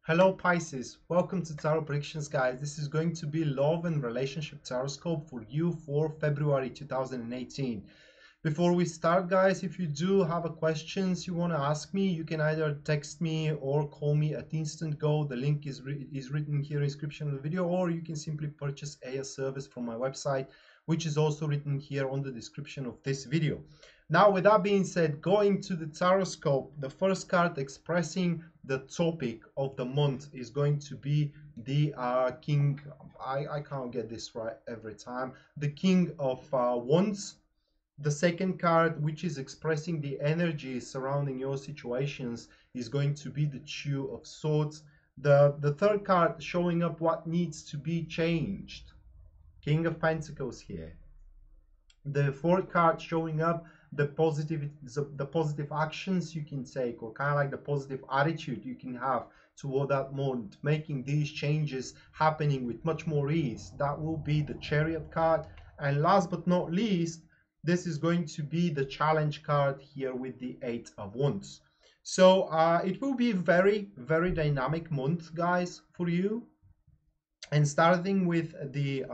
Hello Pisces, welcome to Tarot Predictions guys. This is going to be love and relationship taroscope for you for February 2018. Before we start guys, if you do have a questions you want to ask me, you can either text me or call me at instant go. The link is written here in the description of the video, or you can simply purchase a service from my website, which is also written here on the description of this video. Now, with that being said, going to the taroscope, the first card expressing the topic of the month is going to be the King. I can't get this right every time. The King of Wands. The second card, which is expressing the energy surrounding your situations, is going to be the Two of Swords. The third card showing up what needs to be changed. King of Pentacles here. The fourth card showing up the positive actions you can take, or kind of like the positive attitude you can have toward that month, making these changes happening with much more ease. That will be the Chariot card. And last but not least, this is going to be the challenge card here with the Eight of Wands. So it will be a very, very dynamic month, guys, for you. And starting with the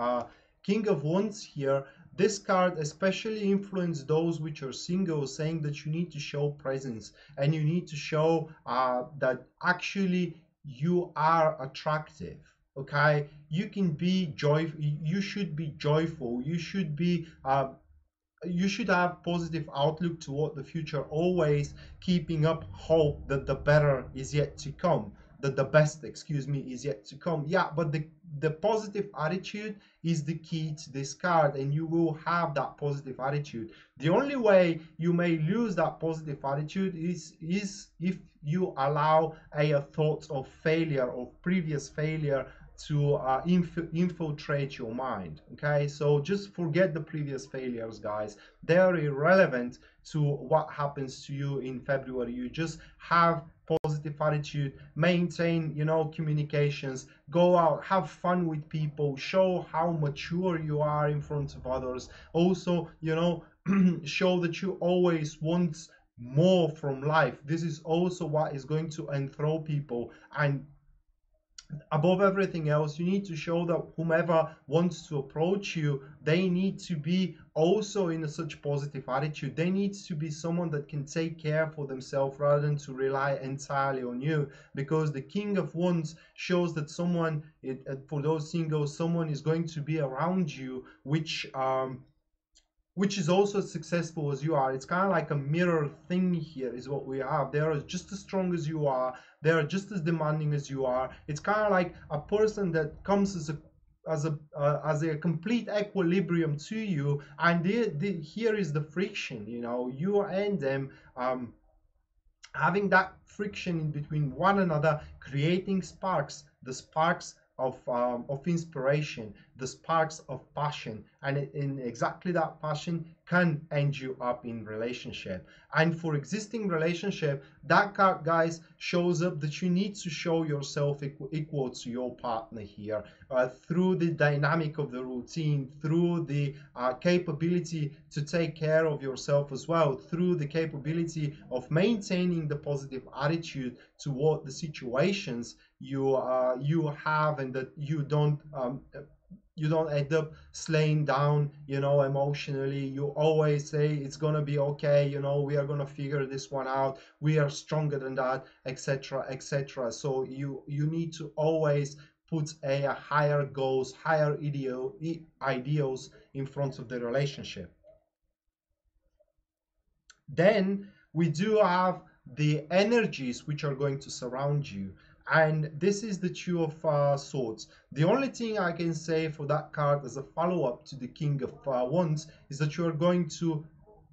King of Wands here, this card especially influences those which are single, saying that you need to show presence and you need to show that actually you are attractive. Okay, you can be joyful, you should be joyful, you should be you should have positive outlook toward the future, always keeping up hope that the better is yet to come, that the best, excuse me, is yet to come. Yeah, but the positive attitude is the key to this card, and you will have that positive attitude. The only way you may lose that positive attitude is if you allow a thought of failure, of previous failure, to infiltrate your mind. Okay, so just forget the previous failures, guys. They are irrelevant to what happens to you in February. You just have positive attitude, maintain, you know, communications, go out, have fun with people, show how mature you are in front of others. Also, you know, show that you always want more from life. This is also what is going to enthrall people. And above everything else, you need to show that whomever wants to approach you, they need to be also in such positive attitude. They need to be someone that can take care for themselves rather than to rely entirely on you, because the King of Wands shows that someone, for those singles, someone is going to be around you which is also as successful as you are. It's kind of like a mirror thing here is what we have. They are just as strong as you are. They are just as demanding as you are. It's kind of like a person that comes as a complete equilibrium to you, and here is the friction, you know, you and them having that friction in between one another, creating sparks, the sparks of inspiration, the sparks of passion, and in exactly that passion can end you up in relationship. And for existing relationship, that card, guys, shows up that you need to show yourself equal to your partner here, through the dynamic of the routine, through the capability to take care of yourself as well, through the capability of maintaining the positive attitude toward the situations you have, and that you don't end up slaying down, you know, emotionally. You always say it's gonna be okay, you know, we are gonna figure this one out, we are stronger than that, etc., etc. So you need to always put a higher goals, higher ideals in front of the relationship. Then we do have the energies which are going to surround you, and this is the Two of Swords. The only thing I can say for that card as a follow-up to the King of Wands is that you are going to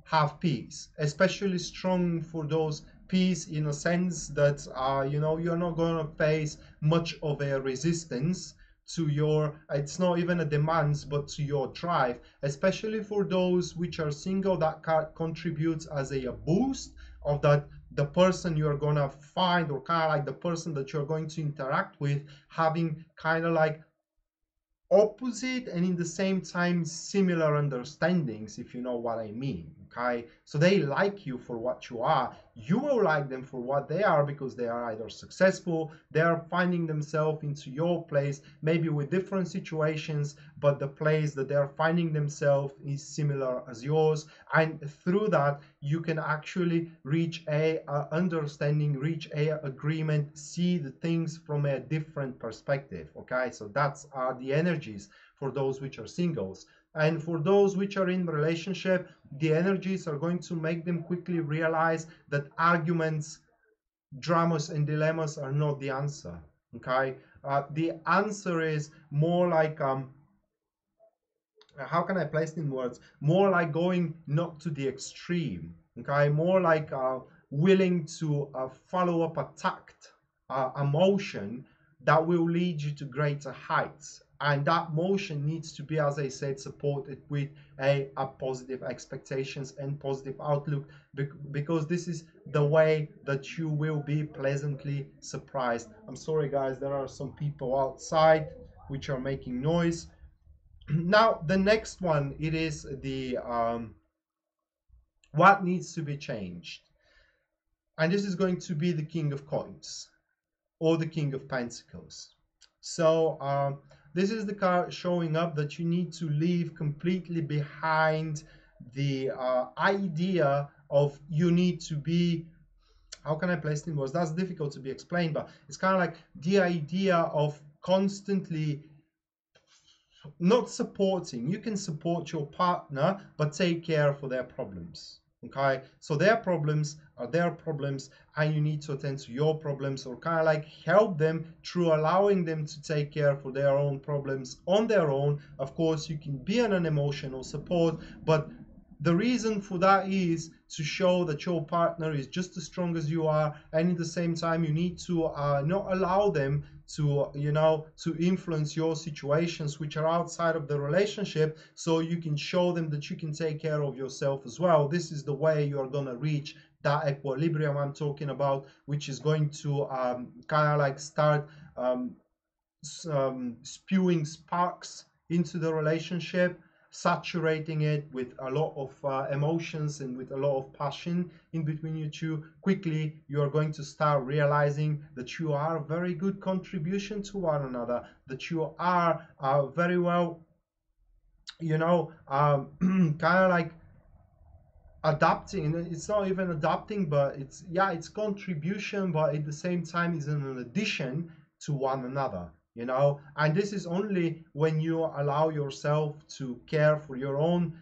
have peace, especially strong for those peace in a sense that you know, you're not going to face much of a resistance to your, it's not even a demands, but to your drive. Especially for those which are single, that card contributes as a boost of that, the person you're gonna find, or kind of like the person that you're going to interact with, having kind of like opposite and in the same time similar understandings, if you know what I mean. Okay, so they like you for what you are. You will like them for what they are, because they are either successful, they are finding themselves into your place, maybe with different situations, but the place that they are finding themselves is similar as yours. And through that, you can actually reach a understanding, reach a agreement, see the things from a different perspective. Okay, so that's the energies for those which are singles. And for those which are in relationship, the energies are going to make them quickly realize that arguments, dramas, and dilemmas are not the answer. Okay, the answer is more like how can I place it in words? More like going not to the extreme. Okay, more like willing to follow up a tact, a motion that will lead you to greater heights. And that motion needs to be, as I said, supported with a positive expectations and positive outlook, because this is the way that you will be pleasantly surprised. I'm sorry, guys, there are some people outside which are making noise. Now, the next one, it is the what needs to be changed. And this is going to be the King of Coins or the King of Pentacles. So this is the card showing up that you need to leave completely behind the idea of you need to be, how can I place it in words? That's difficult to be explained, but it's kind of like the idea of constantly not supporting. You can support your partner, but take care for their problems. Okay, so their problems are their problems, and you need to attend to your problems, or kind of like help them through allowing them to take care for their own problems on their own. Of course, you can be an emotional support, but the reason for that is to show that your partner is just as strong as you are, and at the same time you need to not allow them to, you know, to influence your situations which are outside of the relationship, so you can show them that you can take care of yourself as well. This is the way you are going to reach that equilibrium I'm talking about, which is going to kind of like start spewing sparks into the relationship, saturating it with a lot of emotions and with a lot of passion in between you two. Quickly, you are going to start realizing that you are a very good contribution to one another, that you are very well, you know, kind of like adapting. It's not even adapting, but it's, yeah, it's contribution, but at the same time is an addition to one another, you know. And this is only when you allow yourself to care for your own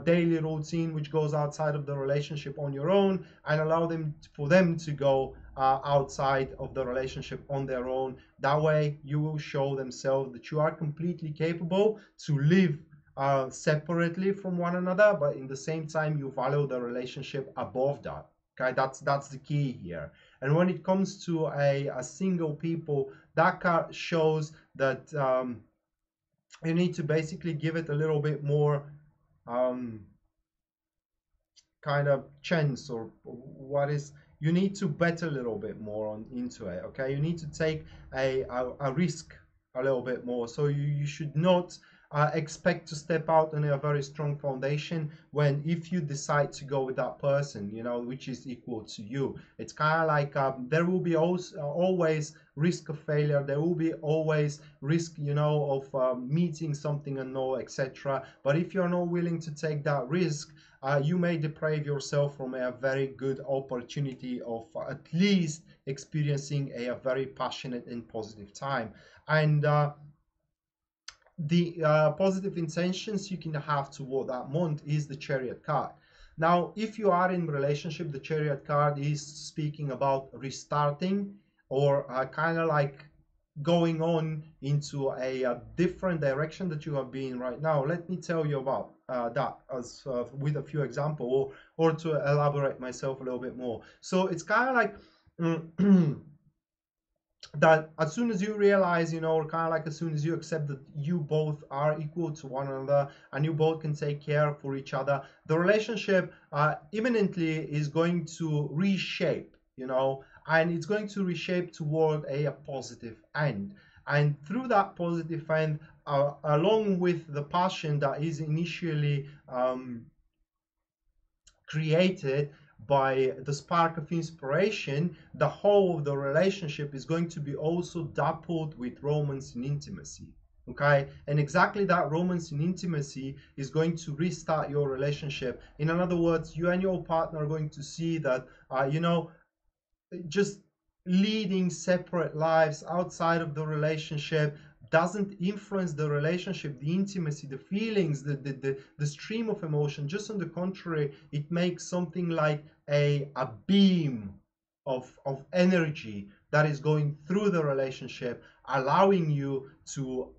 daily routine, which goes outside of the relationship on your own, and allow them for them to go outside of the relationship on their own. That way you will show themselves that you are completely capable to live separately from one another, but in the same time you value the relationship above that. Okay, that's the key here. And when it comes to a single people, that card shows that you need to basically give it a little bit more kind of chance, or what is, you need to bet a little bit more on into it. Okay, you need to take a risk a little bit more. So you should not expect to step out on a very strong foundation when, if you decide to go with that person, you know, which is equal to you. It's kind of like there will be also, always risk of failure. There will be always risk, you know, of meeting something unknown, etc. But if you're not willing to take that risk, you may deprive yourself from a very good opportunity of at least experiencing a very passionate and positive time. And the positive intentions you can have toward that month is the Chariot card. Now, if you are in relationship, the Chariot card is speaking about restarting, or kind of like going on into a different direction that you have been right now. Let me tell you about that as with a few examples, or to elaborate myself a little bit more. So it's kind of like that as soon as you realize, you know, or kind of like as soon as you accept that you both are equal to one another and you both can take care for each other, the relationship imminently is going to reshape, you know, and it's going to reshape toward a positive end. And through that positive end, along with the passion that is initially created by the spark of inspiration, the whole of the relationship is going to be also dappled with romance and intimacy. Okay, and exactly that romance and intimacy is going to restart your relationship. In other words, you and your partner are going to see that you know, just leading separate lives outside of the relationship doesn't influence the relationship, the intimacy, the feelings, the stream of emotion. Just on the contrary, it makes something like a beam of energy that is going through the relationship, allowing you to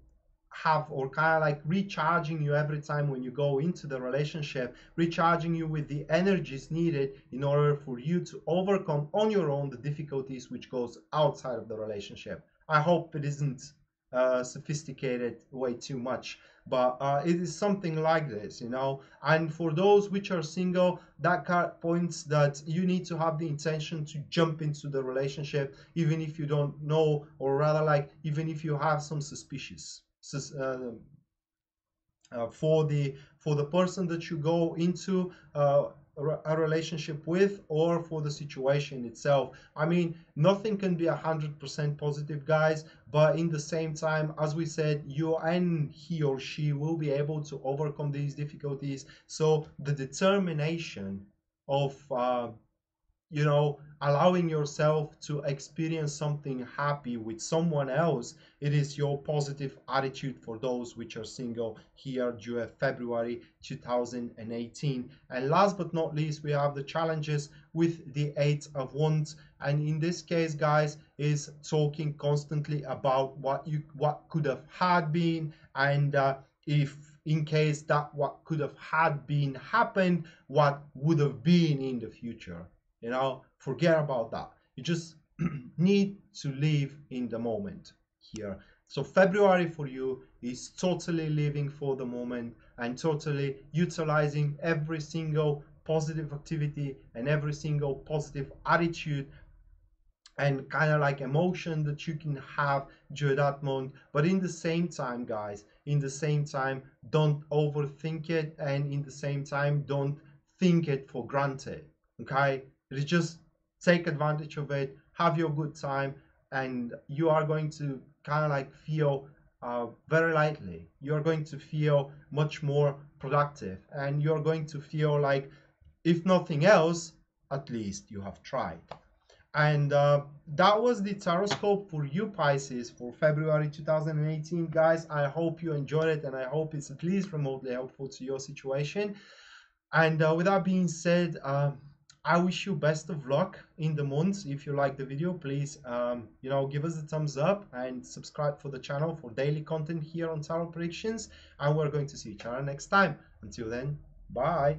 have, or kind of like recharging you every time when you go into the relationship, recharging you with the energies needed in order for you to overcome on your own the difficulties which goes outside of the relationship. I hope it isn't sophisticated way too much, but it is something like this, you know. And for those which are single, that card points that you need to have the intention to jump into the relationship, even if you don't know, or rather like even if you have some suspicious for the person that you go into a relationship with, or for the situation itself. I mean, nothing can be 100% positive, guys, but in the same time, as we said, you and he or she will be able to overcome these difficulties. So the determination of you know, allowing yourself to experience something happy with someone else, it is your positive attitude for those which are single here during February 2018. And last but not least, we have the challenges with the Eight of Wands, and in this case, guys, is talking constantly about what could have had been, and if in case that what could have had been happened, what would have been in the future. You know, forget about that. You just need to live in the moment here. So February for you is totally living for the moment and totally utilizing every single positive activity and every single positive attitude and kind of like emotion that you can have during that month. But in the same time, guys, in the same time, don't overthink it, and in the same time, don't think it for granted. Okay, it is just take advantage of it, have your good time, and you are going to kind of like feel very lightly. You're going to feel much more productive, and you're going to feel like, if nothing else, at least you have tried. And that was the tarot for you, Pisces, for February 2018. Guys, I hope you enjoyed it, and I hope it's at least remotely helpful to your situation. And with that being said, I wish you best of luck in the months. If you like the video, please you know, give us a thumbs up and subscribe for the channel for daily content here on Tarot Predictions, and we're going to see each other next time. Until then, bye.